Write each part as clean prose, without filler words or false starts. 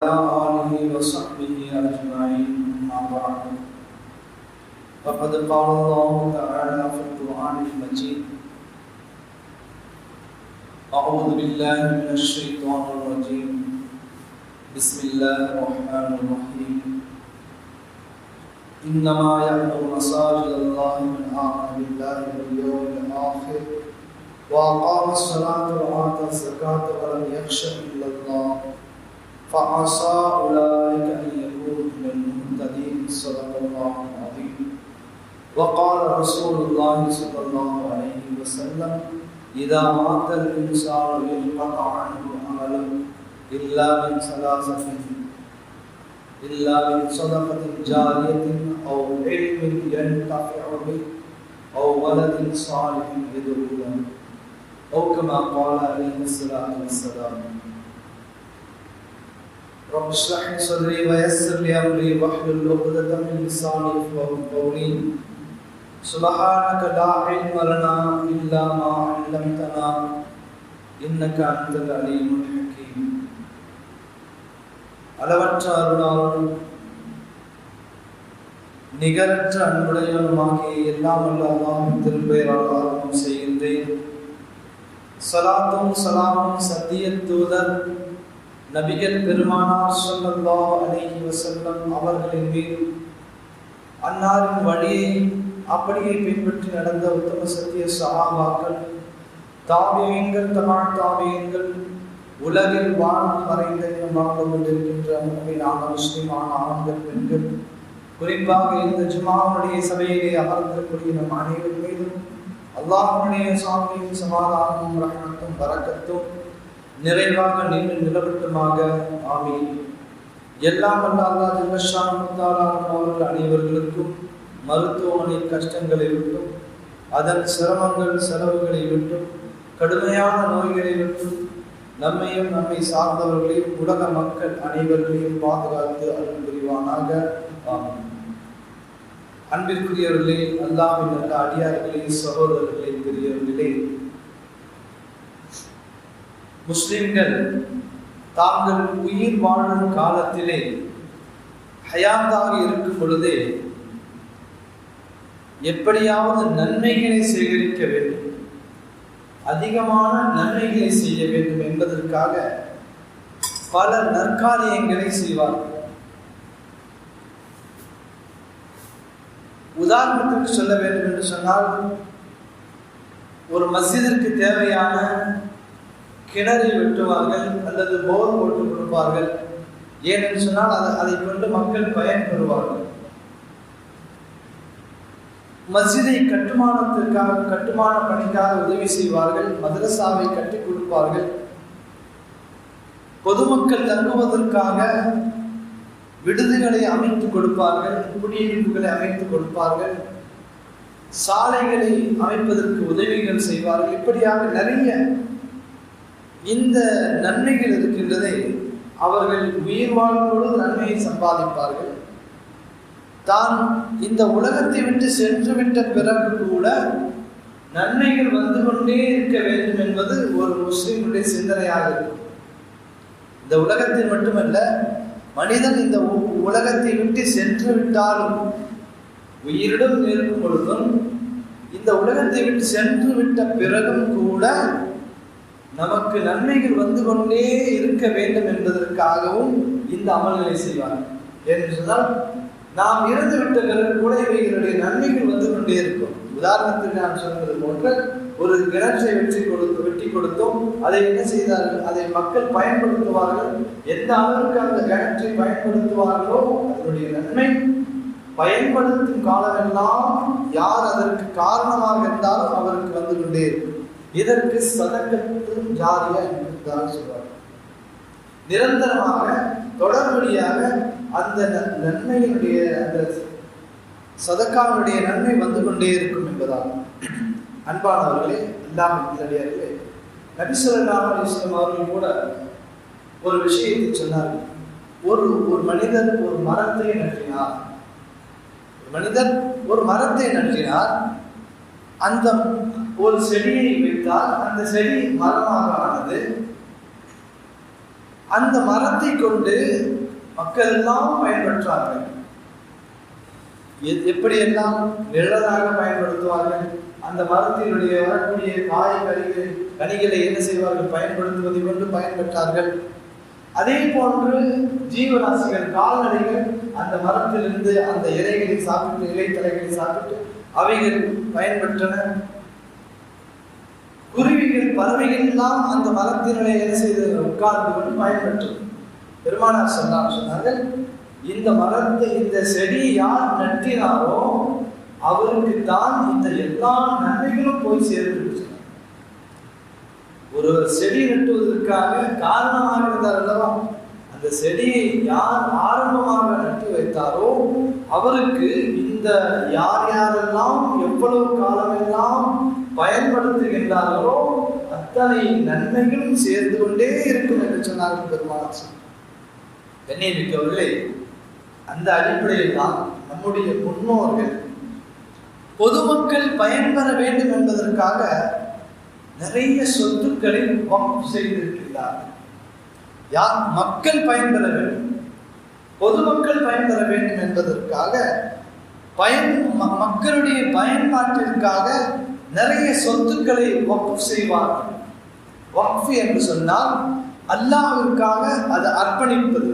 آله وصحبه أجمعين أما بعد فقد قال الله تعالى في القرآن المجيد أعوذ بالله من الشيطان الرجيم بسم الله الرحمن الرحيم إنما يعمر مساجد الله من آمن بالله واليوم الآخر وأقام الصلاة وآتى الزكاة ولم يخش إلا الله فعسى أولئك أن يكونوا من المهتدين صدق الله العظيم وقال رسول الله صلى الله عليه وسلم إذا مات الإنسان انقطع عنه عمله إلا من صدقة جارية أو علم ينتفع به أو ولد صالح يدعو له أو كما قال عليه الصلاة والسلام رب اشرح لي صدري ويسر لي أمري واحلل عقدة من لساني يفقهوا قولي سبحانك لا علم لنا إلا ما علمتنا إنك أنت العليم الحكيم அளவற்ற அருளாளனும் நிகரற்ற அன்புடையவனுமாகிய எல்லாம் வல்ல அல்லாஹ்வின் திருப்பெயரால் ஆரம்பம் செய்கின்றேன். ஸலாத்தும் ஸலாமும் சத்திய தூதர் நபிகள் பெருமானார் ஸல்லல்லாஹு அலைஹி வஸல்லம் அவர்களின் மீது, அன்னாரின் வழியை அப்படியே பின்பற்றி நடந்த உத்தம சத்திய சஹாபாக்கள், தாபியீன்கள், தமான் தாபியீன்கள், உலகில் வாழும் மறைந்த வாழ்ந்து கொண்டிருக்கின்ற முஸ்லிமான முஸ்லிமான ஆண்கள், பெண்கள், குறிப்பாக இந்த ஜும்ஆவுடைய சபையிலே அமர்ந்திருக்கக்கூடிய நம் அனைவர் மீதும் அல்லாஹ்வுடைய சாந்தியும் சமாதானமும் ரஹ்மத்தும் பரக்கத்தும் நிறைவாக நின்று நிலவட்டுமாக. ஆமீன். எல்லாம் வல்ல அல்லாஹ் ஜல்ல ஷானுஹு தஆலா அவர்கள் அனைவர்களுக்கும் மருத்துவமனை கஷ்டங்களை விட்டும், அதன் சிரமங்கள் செலவுகளை விட்டும், கடுமையான நோய்களை விட்டும் நம்மையும் நம்மை சார்ந்தவர்களையும் உலக மக்கள் அனைவர்களையும் பாதுகாத்து அருள் புரிவானாக. ஆமீன். அன்பிற்குரியவர்களே, அல்லாஹ்வின் நல்ல அடியார்களே, சகோதரர்களே, பெரியவர்களே, முஸ்லிம்கள் தாங்கள் உயிர் வாழும் காலத்திலே ஹயாத்தாக இருக்கும் பொழுதே எப்படியாவது நன்மைகளை சேகரிக்க வேண்டும், அதிகமான நன்மைகளை செய்ய வேண்டும் என்பதற்காக பல நற்காரியங்களை செய்வார்கள். உதாரணத்துக்கு சொல்ல வேண்டும் என்று சொன்னால், ஒரு மஸ்ஜிதிற்கு தேவையான கிணறை வெட்டுவார்கள் அல்லது போர் போட்டு கொடுப்பார்கள். ஏனென்று சொன்னால் அதை கொண்டு மக்கள் பயன்பெறுவார்கள். மஸ்ஜிதை கட்டுமான பணிக்காக உதவி செய்வார்கள். மதரசாவை கட்டி கொடுப்பார்கள். பொதுமக்கள் தங்குவதற்காக விடுதிகளை அமைத்து கொடுப்பார்கள். குடியிருப்புகளை அமைத்து கொடுப்பார்கள். சாலைகளை அமைப்பதற்கு உதவிகள் செய்வார்கள். இப்படியாக நிறைய இந்த நன்மைகள் இருக்கின்றதை அவர்கள் உயிர் வாழும் பொழுது நன்மையை சம்பாதிப்பார்கள். தான் இந்த உலகத்தை விட்டு சென்று விட்ட பிறகு கூட நன்மைகள் வந்து கொண்டே இருக்க வேண்டும் என்பது ஒரு முஸ்லிமுடைய சிந்தனையாக இருக்கும். இந்த உலகத்தில் மட்டுமல்ல, மனிதன் இந்த உலகத்தை விட்டு சென்று விட்டாலும், உயிரிடம் இருக்கும் பொழுதும், இந்த உலகத்தை விட்டு சென்று விட்ட பிறகும் கூட நமக்கு நன்மைகள் வந்து கொண்டே இருக்க வேண்டும் என்பதற்காகவும் இந்த அமல்களை செய்வார்கள். என்று சொன்னால், நாம் இறந்து விட்ட பிறகு கூட இவைகளுடைய நன்மைகள் வந்து கொண்டே இருக்கும். உதாரணத்துக்கு நான் சொன்னது போன்ற ஒரு கிணற்றை வெட்டி கொடுத்தோம். அதை என்ன செய்தார்கள்? அதை மக்கள் பயன்படுத்துவார்கள். எந்த அளவுக்கு அந்த கிணற்றை பயன்படுத்துவார்களோ அதனுடைய நன்மை பயன்படுத்தும் காலமெல்லாம் யார் அதற்கு காரணமாக இருந்தாலும் அவருக்கு வந்து கொண்டே இருக்கும். இதற்கு சதகத்து ஜாரியா என்று சொல்வார்கள். நிரந்தரமாக தொடர்படியாக அந்த நன்மையினுடைய, அந்த சதக்காவுடைய நன்மை வந்து கொண்டே இருக்கும் என்பதாகும். அன்பானவர்களே, அல்லாஹ்வின் நபி ஸல்லல்லாஹு அலைஹி வஸல்லம் அவர்கள் கூட ஒரு விஷயத்தை சொன்னார்கள். ஒரு மனிதர் ஒரு மரத்தை நட்டினார். அந்த ஒரு செடியை வைத்தால் அந்த செடி மரமாக ஆனது. அந்த மரத்தை கொண்டு மக்கள் எல்லாம் பயன்பெற்றார்கள். எப்படியெல்லாம் நிழலாக பயன்படுத்துவார்கள், அந்த மரத்தினுடைய வரக்கூடிய கனிகளை என்ன செய்வார்கள், பயன்படுத்துவதை கொண்டு பயன்பெற்றார்கள். அதே போன்று ஜீவராசிகள், கால்நடைகள் அந்த மரத்திலிருந்து அந்த இலைகளை சாப்பிட்டு, இலைத்தலைகளை சாப்பிட்டு அவைகள் பயன்பெற்றன. குருவிகள், பறவைகள் எல்லாம் அந்த மரத்தினுடைய என்ன செய்து உட்கார்ந்து கொண்டு பயன்பெற்றது. பெருமானார் சொன்னார்கள், இந்த மரத்தை, இந்த செடி யார் நட்டினாரோ அவருக்கு தான் இந்த எல்லா நன்மைகளும் போய் சேர்ந்து. ஒரு செடி நட்டுவதற்காக காரணமாக இருந்தார் அல்லவா, அந்த செடியை யார் ஆரம்பமாக நட்டு வைத்தாரோ அவருக்கு இந்த யார் யாரெல்லாம் எவ்வளவு காலமெல்லாம் பயன்படுத்துகின்றார்களோ அத்தனை நன்மைகளும் சேர்ந்து கொண்டே இருக்கும் என்று சொன்னார்கள் பெருமானார். கண்ணியமிக்கவர்களே, அந்த அடிப்படையில் தான் நம்முடைய முன்னோர்கள் பொதுமக்கள் பயன்பெற வேண்டும் என்பதற்காக நிறைய சொத்துக்களை வக்ஃப் செய்திருக்கிறார்கள். யார் மக்கள் பயன்பெற வேண்டும், பொதுமக்கள் பயன்பெற வேண்டும் என்பதற்காக மக்களுடைய பயன்பாட்டிற்காக நிறைய சொத்துக்களை வக்ஃப் செய்வார்கள். வக்ஃப் என்று சொன்னால் அல்லாஹ்விற்காக அதை அர்ப்பணிப்பது.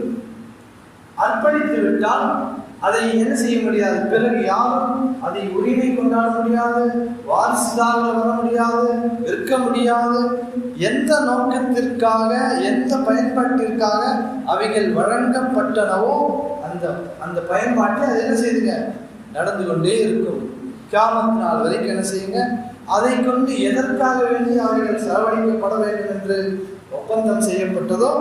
அர்ப்பணித்து விட்டால் அதை என்ன செய்ய முடியாது, பிறகு யாரும் அதை உரிமை கொண்டாட முடியாது, வாரிசுதாரர்கள் வர முடியாது, விற்க முடியாது. எந்த நோக்கத்திற்காக, எந்த பயன்பாட்டிற்காக அவைகள் வழங்கப்பட்டனவோ அந்த பயன்பாட்டை அது என்ன செய்யுங்க, நடந்து கொண்டே இருக்கும். கியாமத் நாள் வரைக்கும் என்ன செய்யுங்க, அதை கொண்டு எதற்காக வேண்டி அவைகள் செலவழிக்கப்பட வேண்டும் என்று ஒப்பந்தம் செய்யப்பட்டதோ,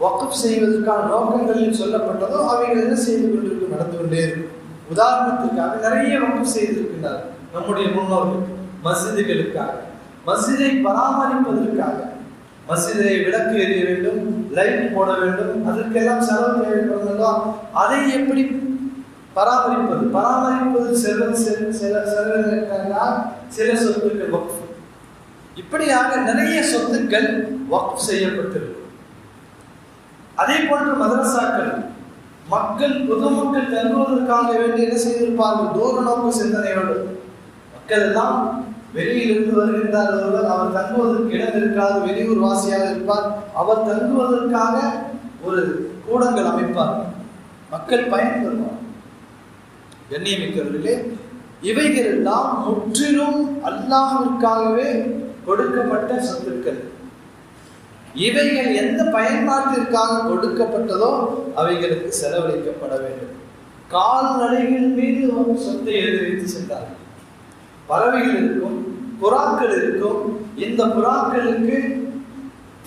வக்ஃப் செய்வதற்கான நோக்கங்களில் சொல்லப்பட்டதோ அவைகள் என்ன செய்து கொண்டிருக்கும், நடந்து கொண்டே இருக்கும். உதாரணத்திற்காக நிறைய வக்ஃப் செய்திருக்கிறார் நம்முடைய முன்னோர்கள். மஸ்ஜிதுகளுக்காக, மஸ்ஜிதை பராமரிப்பதற்காக, மஸ்ஜிதை விளக்கு எரிய வேண்டும், லைட் போட வேண்டும், அதற்கெல்லாம் செலவு தேவைப்படுகிறதோ அதை எப்படி பராமரிப்பது சில சொத்துக்கள் வக்ஃப். இப்படியாக நிறைய சொத்துக்கள் வக்ஃப் செய்யப்பட்டிருக்கு. அதே போன்று மதரசாக்கள், மக்கள், பொதுமக்கள் தங்குவதற்காக வேண்டி என்ன செய்திருப்பார்கள், தூர நோக்கு சிந்தனையோடு. மக்கள் எல்லாம் வெளியிலிருந்து வருகின்றார் ஒருவர், அவர் தங்குவதற்கு இடம் இருக்காது, வெளியூர் வாசியாக இருப்பார், அவர் தங்குவதற்காக ஒரு கூடங்கள் அமைப்பார், மக்கள் பயன்பெறுவார். கண்ணியமிக்கவர்களே, இவைகள் எல்லாம் முற்றிலும் அல்லாஹ்விற்காகவே கொடுக்கப்பட்ட சொத்துக்கள். இவைகள் எந்த பயன்பாட்டிற்காக கொடுக்கப்பட்டதோ அவைகளுக்கு செலவழிக்கப்பட வேண்டும். கால்நடைகள் மீது சொத்தை எழுதி வைத்து சென்றார்கள். பறவைகள் இருக்கும், புறாக்கள் இருக்கும். இந்த புறாக்களுக்கு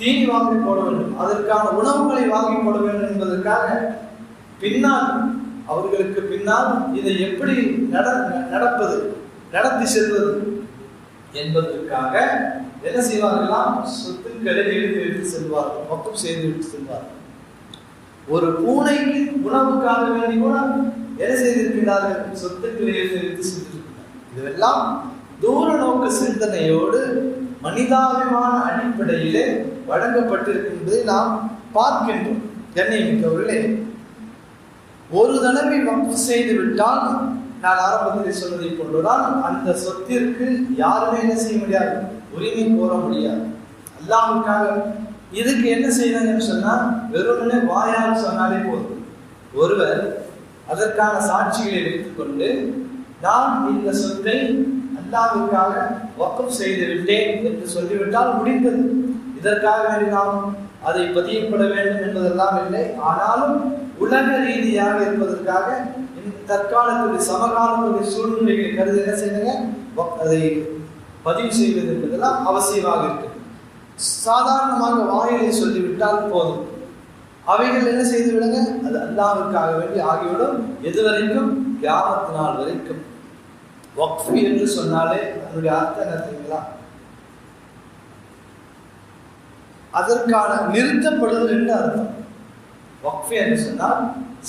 தீனி வாங்கி போட வேண்டும், அதற்கான உணவுகளை வாங்கி போட வேண்டும் என்பதற்காக பின்னால், அவர்களுக்கு பின்னால் இதை எப்படி நடத்தி செல்வது என்பதற்காக என்ன செய்வார்களாம், சொத்துக்களை எழுதி வைத்து செல்வார்கள், வக்ஃப் செய்து விட்டு செல்வார்கள். ஒரு பூனைக்கு உணவுக்காக வேண்டி கூட என்ன செய்திருக்கிறார்கள், சொத்துக்களை எழுதி வைத்து சென்றிருக்கிறார்கள். இதுவெல்லாம் தூர நோக்கு சிந்தனையோடு மனிதாபிமான அடிப்படையிலே வழங்கப்பட்டிருக்கின்றதை நாம் பார்க்கின்றோம். கண்ணியமிக்கவர்களே, ஒரு தடவை வக்ஃப் செய்து விட்டால், நான் ஆரம்பத்தில் சொன்னதை போன்றுதான், அந்த சொத்திற்கு யாருமே என்ன செய்ய முடியாது, உரிமை கோர முடியாது. அல்லாஹ்வுக்காக இதுக்கு என்ன செய்யணும்னு சொன்னா, வெறுமனே வாயால் சொன்னாலே போதும். ஒருவர் அதற்கான சாட்சிகளை வைத்துக் கொண்டு, நான் இந்த சொத்தை அல்லாஹ்வுக்காக வக்ஃப் செய்து விட்டேன் என்று சொல்லிவிட்டால் முடிந்தது. இதற்காக வேண்டி நாம் அதை பதியப்பட வேண்டும் என்பதெல்லாம் இல்லை. ஆனாலும் உலக ரீதியாக இருப்பதற்காக தற்காலத்துடைய சமகாலத்துடைய சூழ்நிலைகளை கருதி என்ன செய்யுங்க, அதை பதிவு செய்வது என்பதெல்லாம் அவசியமாக இருக்கு. சாதாரணமாக வாயிலை சொல்லிவிட்டால் போதும், அவைகள் என்ன செய்து விடுங்க, அது அல்லாஹ்வுக்காக வேண்டி ஆகிவிடும். எதுவரைக்கும், கியாமத் நாள் வரைக்கும். வக்ஃப் என்று சொன்னாலே அதனுடைய அர்த்தம் என்ன தெரியுங்களா, அதற்கான நிறுத்தப்படுதல் என்று அர்த்தம். வக்ஃப் என்று சொன்னால்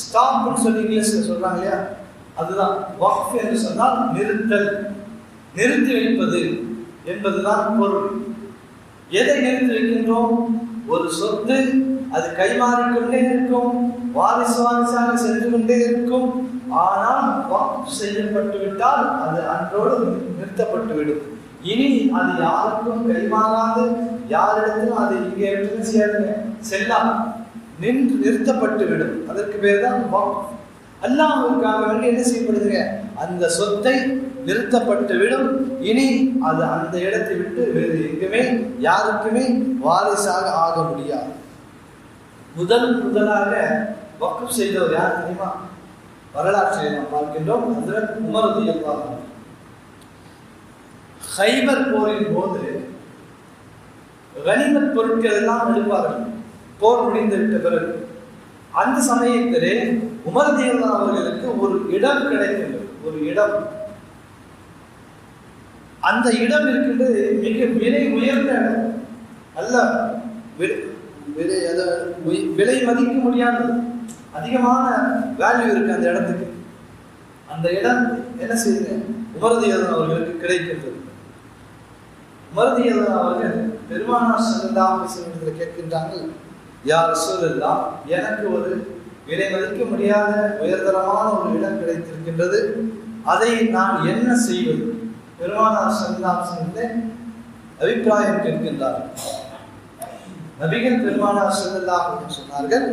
ஸ்டாப்னு சொல்லி இங்கிலீஷ்ல சொல்றாங்க இல்லையா, அதுதான் வக்ஃப் என்று சொன்னால் நிறுத்தல், நிறுத்தி வைப்பது என்பதுதான் பொருள். எதை நிறுத்தி வைக்கின்றோம், ஒரு சொத்து அது கைமாறிக்கொண்டே இருக்கும், வாரிசு வாரிசாக சென்று கொண்டே இருக்கும். ஆனால் வக்ஃப் செய்யப்பட்டு விட்டால் அது அன்றோடு நிறுத்தப்பட்டுவிடும். இனி அது யாருக்கும் கைமாறாது, யாரிடத்திலும் அது இங்கே செல்லாம், நிறுத்தப்பட்டு விடும். அதற்கு பேர் தான் வக்ஃப். அல்லாஹ்வுக்காக வேண்டி என்ன செய்யப்படுதுங்க, அந்த சொத்தை நிறுத்தப்பட்டு விடும். இனி அது அந்த இடத்தை விட்டு வேறு எங்குமே யாருக்குமே வாரிசாக ஆக முடியாது. முதலாக வக்ஃப் செய்தவர் யார் தெரியுமா? வரலாற்றை நாம் பார்க்கின்றோம். ஹஜ்ரத் உமர் ரலியல்லாஹு அன்ஹு கைபர் போரின் போது கனிமத் பொருட்கள் எல்லாம் எடுப்பார்கள். போர் முடிந்துவிட்ட பிறகு அந்த சமயத்திலே உமர் ரலியல்லாஹு அவர்களுக்கு ஒரு இடம் கிடைக்கின்றது. ஒரு இடம், அந்த இடம் இருக்கின்றது மிக விலை உயர்ந்த இடம் அல்ல, விலை மதிக்க முடியாதது, அதிகமான வேல்யூ இருக்கு அந்த இடத்துக்கு. அந்த இடம் என்ன செய்யுங்க, உமர் ரலியல்லாஹு அவர்களுக்கு கிடைக்கின்றது. உமர் ரலியல்லாஹு அவர்கள் பெருமானார் ஸல்லல்லாஹு அலைஹி வஸல்லம் கேட்கின்றார்கள், யா ரசூலல்லாஹ், எனக்கு ஒரு விலை மதிக்க முடியாத உயர்தரமான ஒரு இடம் கிடைத்திருக்கின்றது, அதை நான் என்ன செய்வது? பெருமானார் ஸல்லல்லாஹு அலைஹி வஸல்லம் அபிப்பிராயம் கேட்கின்றார்கள். நபிகள் பெருமானார் ஸல்லல்லாஹு அலைஹி வஸல்லம் சொன்னார்கள்,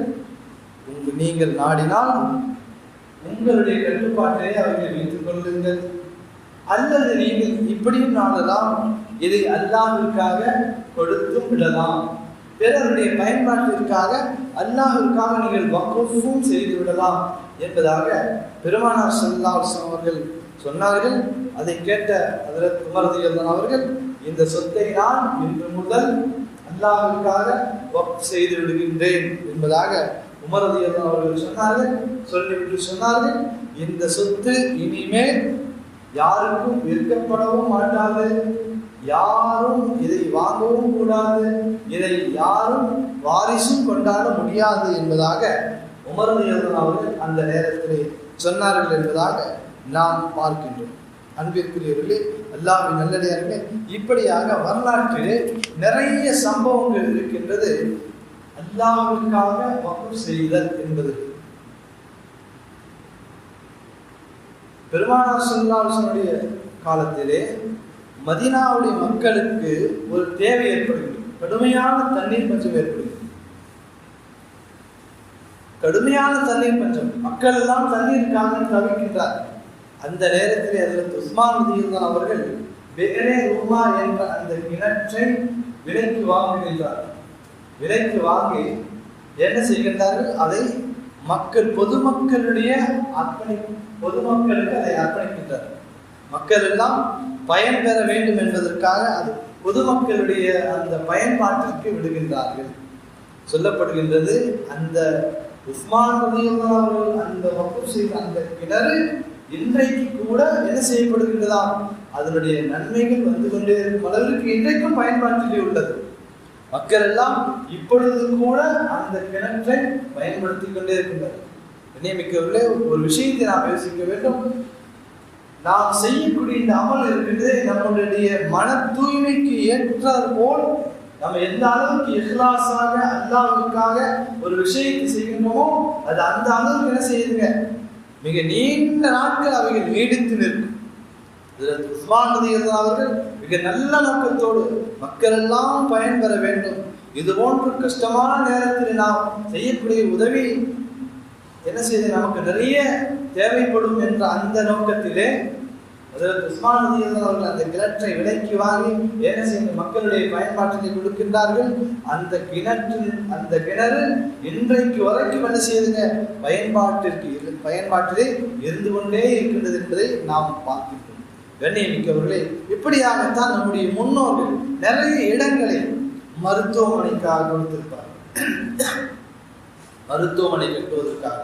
நீங்கள் நாடினால் உங்களுடைய கட்டுப்பாட்டிலே அவர்கள் வைத்துக் கொள்ளுங்கள், அல்லது நீங்கள் இப்படியும் நாடலாம், இதை அல்லாஹ்விற்காக கொடுத்தும் விடலாம், பிறருடைய பயன்பாட்டிற்காக அல்லாஹ்விற்காக நீங்கள் வக்ஃபும் செய்து விடலாம் என்பதாக பெருமானார் ஸல்லல்லாஹு அலைஹி வஸல்லம் அவர்கள் சொன்னார்கள். அதை கேட்ட ஹஜ்ரத் உமர் ரலியல்லாஹு அவர்கள், இந்த சொத்தை நான் இன்று முதல் அல்லாஹ்விற்காக வக்ஃப் செய்து விடுகின்றேன் என்பதாக உமர் ரலியல்லாஹு அவர்கள் சொன்னார்கள். சொல்லிவிட்டு சொன்னார்கள், இந்த சொத்து இனிமேல் யாருக்கும் விற்கப்படவும் மாட்டாது, யாரும் இதை வாங்கவும் கூடாது, இதை யாரும் வாரிசும் கொண்டாட முடியாது என்பதாக உமர் ரலியல்லாஹு அவர்கள் அந்த நேரத்திலே சொன்னார்கள் என்பதாக நாம் பார்க்கின்றோம். அன்பிற்குரியவர்களே, அல்லாஹ்வின் நல்லடியார்களே, இப்படியாக வரலாற்றிலே நிறைய சம்பவங்கள் இருக்கின்றது அல்லாஹ்வுக்காக வக்ஃப் செய்தல் என்பது. பெருமானார் ஸல்லல்லாஹு அலைஹி வஸல்லம் காலத்திலே மதீனாவுடைய மக்களுக்கு ஒரு தேவை ஏற்படுகிறது. கடுமையான தண்ணீர் பஞ்சம் ஏற்படுகிறது. கடுமையான தண்ணீர் பஞ்சம், மக்கள் எல்லாம் தண்ணீருக்காக தவிக்கின்றார். அந்த நேரத்தில் ஹஜ்ரத் உஸ்மான் ரலியல்லாஹு அவர்கள் வேறே ரூமா என்ற அந்த கிணற்றை விலைக்கு வாங்குகின்றார். விலைக்கு வாங்கி என்ன செய்கின்றார்கள், அதை பொதுமக்களுடைய பொதுமக்களுக்கு அதை அர்ப்பணிக்கின்றார். மக்கள் எல்லாம் பயன் பெற வேண்டும் என்பதற்காக அது பொதுமக்களுடைய அந்த பயன்பாட்டிற்கு விடுகின்றார்கள். சொல்லப்படுகின்றது, அந்த உஸ்மான் ரலியல்லாஹு அவர்கள் அந்த வக்ஃப் செய்த அந்த கிணறு இன்றைக்கு கூட என்ன செய்யப்படுகின்றதா, அதனுடைய நன்மைகள் வந்து கொண்டே இருக்கும் அளவிற்கு இன்றைக்கும் பயன்பாட்டிலே உள்ளது. மக்கள் எல்லாம் இப்பொழுது கூட அந்த கிணற்றை பயன்படுத்தி கொண்டே இருக்கின்றனர். நியமிக்கவில்லை, ஒரு விஷயத்தை நாம் யோசிக்க வேண்டும். நாம் செய்யக்கூடிய இந்த அமல் இருக்கின்றது, நம்முடைய மன தூய்மைக்கு ஏற்றார் போல் நம்ம எந்த அளவுக்கு இஹ்லாஸாக அல்லாஹ்வுக்காக ஒரு விஷயத்தை செய்கின்றோமோ அது அந்த அளவுக்கு என்ன செய்யுதுங்க, மிக நீண்ட நாட்கள் அவைகள் நீடித்து நிற்கும். உஸ்மான் ரலியல்லாஹு அவர்கள் மிக நல்ல நோக்கத்தோடு மக்கள் எல்லாம் பயன்பெற வேண்டும், இது போன்ற கஷ்டமான நேரத்தில் நாம் செய்யக்கூடிய உதவி என்ன செய்து நமக்கு நிறைய தேவைப்படும் என்ற அந்த நோக்கத்திலே உஸ்மான் ரலியல்லாஹு அவர்கள் அந்த கிணற்றை விலைக்கு வாங்கி என்ன செய்ய மக்களுடைய பயன்பாட்டினை கொடுக்கின்றார்கள். அந்த கிணறு இன்றைக்கு வரைக்கும் என்ன செய்யுதுங்க, பயன்பாட்டிலே இருந்து கொண்டே இருக்கின்றது என்பதை நாம் பார்க்கின்றோம். கண்ணியமிக்கவர்களே, இப்படியாகத்தான் நம்முடைய முன்னோர்கள் நிறைய இடங்களை மருத்துவமனைக்காக கொடுத்திருப்பார்கள். மருத்துவமனை கட்டுவதற்காக,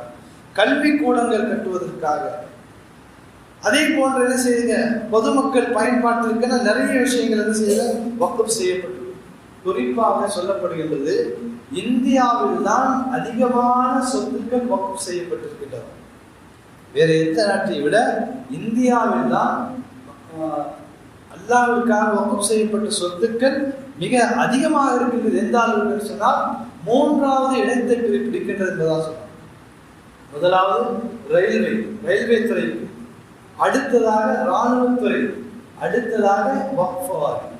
கல்வி கூடங்கள் கட்டுவதற்காக, அதே போன்று என்ன செய்யுங்க, பொதுமக்கள் பயன்பாட்டிற்கான நிறைய விஷயங்கள் என்ன செய்ய வக்ஃப் செய்யப்பட்டது. குறிப்பாக சொல்லப்படுகின்றது, இந்தியாவில் தான் அதிகமான சொத்துக்கள் வக்ஃப் செய்யப்பட்டிருக்கின்றன. வேற எந்த நாட்டை விட இந்தியாவில் தான் அல்லாஹ்வுக்காக வக்ஃப் செய்யப்பட்ட சொத்துக்கள் மிக அதிகமாக இருக்கின்றது. எந்த அளவுக்கு சொன்னால் மூன்றாவது இடத்தை பிடிக்கின்றது என்பதாக சொன்னார். முதலாவது ரயில்வே துறை, அடுத்ததாக இராணுவத்துறை, அடுத்ததாக வக்ஃப் வாரியம்.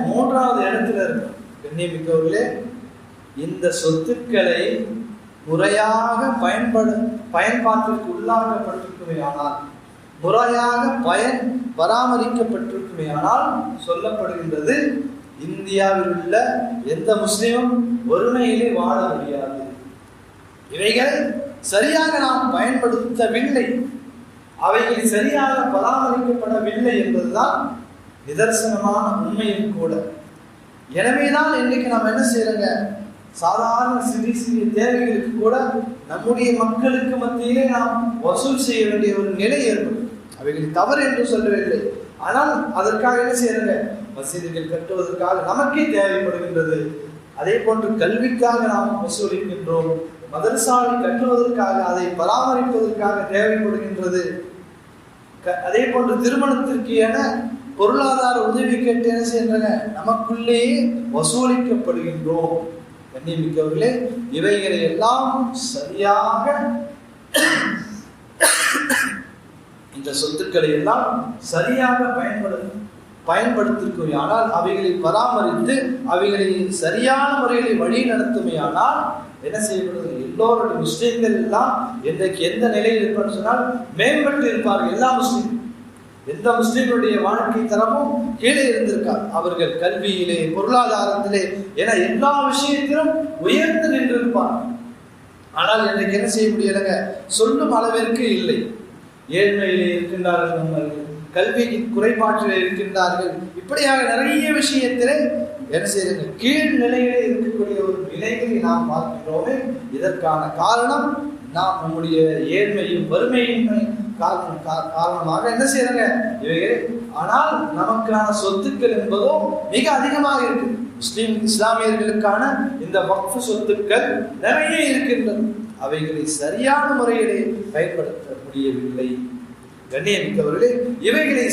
மூன்றாவது இடத்துல இருக்கு. கண்ணியமிக்கவர்களே, இந்த சொத்துக்களை முறையாக பயன்பாட்டிற்கு உள்ளாக்கப்பட்டிருக்குமே ஆனால், முறையாக பராமரிக்கப்பட்டிருக்குமே ஆனால் சொல்லப்படுகின்றது, இந்தியாவில் உள்ள எந்த முஸ்லிமும் ஒருமையிலே வாழ முடியாது. இவைகளை சரியாக நாம் பயன்படுத்தவில்லை, அவைகள் சரியாக பராமரிக்கப்படவில்லை என்பதுதான் நிதர்சனமான உண்மையும் கூட. எனவேதான் இன்னைக்கு நாம் என்ன செய்யறோங்க, சாதாரண சிறிய தேவைகளுக்கு கூட நம்முடைய மக்களுக்கு மத்தியிலே நாம் வசூல் செய்ய வேண்டிய ஒரு நிலை ஏற்படும். அவைகளை தவறு என்று சொல்லவில்லை, ஆனால் அதற்காக என்ன செய்யறங்க, மசீதுகள் கட்டுவதற்காக நமக்கே தேவைப்படுகின்றது. அதே போன்று கல்விக்காக நாம் வசூலிக்கின்றோம், மதரசாவை கட்டுவதற்காக, அதை பராமரிப்பதற்காக தேவைப்படுகின்றது. அதே போன்று திருமணத்திற்கு என பொருளாதார உதவி கேட்டு என்ன செய்கின்றன, நமக்குள்ளேயே வசூலிக்கப்படுகின்றோம். கண்ணியமிக்கவர்களே, இவைகளை எல்லாம் சரியாக இந்த சொத்துக்களை எல்லாம் சரியாக பயன்படுத்திருக்குமே ஆனால், அவைகளை பராமரித்து அவைகளை சரியான முறையில் வழி நடத்துமே ஆனால் என்ன செய்யப்படுது, எல்லோருடைய முஸ்லிம்கள் எல்லாம் இன்றைக்கு எந்த நிலையில் இருப்பான்னு சொன்னால் மேம்பட்டு இருப்பார்கள். எல்லா முஸ்லிம், எந்த முஸ்லிம்களுடைய வாழ்க்கை தரமும் கீழே இருந்திருக்கார். அவர்கள் கல்வியிலே, பொருளாதாரத்திலே என எல்லா விஷயத்திலும் உயர்ந்து நின்றிருப்பார். ஆனால் இன்றைக்கு என்ன செய்ய முடியலைங்க, சொல்லும் அளவிற்கு இல்லை. ஏழ்மையிலே இருக்கின்றார்கள், நம்மர்கள் கல்விக்கு குறைபாட்டிலே இருக்கின்றார்கள். இப்படியாக நிறைய விஷயத்திலே என்ன செய்யுங்க, கீழ் நிலையிலே இருக்கக்கூடிய ஒரு நிலைகளை நாம் பார்க்கிறோமே. இதற்கான காரணம் நாம் நம்முடைய ஏழ்மையும் வறுமையின்மை காரணமாக என்ன செய்யறாங்க இவைகள். ஆனால் நமக்கான சொத்துக்கள் என்பதும் மிக அதிகமாக இருக்கு. இஸ்லாமியர்களுக்கான இந்த வக்ஃப் சொத்துக்கள் நிறைய இருக்கின்றன. அவைகளை சரியான முறையிலே பயன்படுத்த முடியவில்லை. கண்ணியமிக்கவர்களே, இவைகளை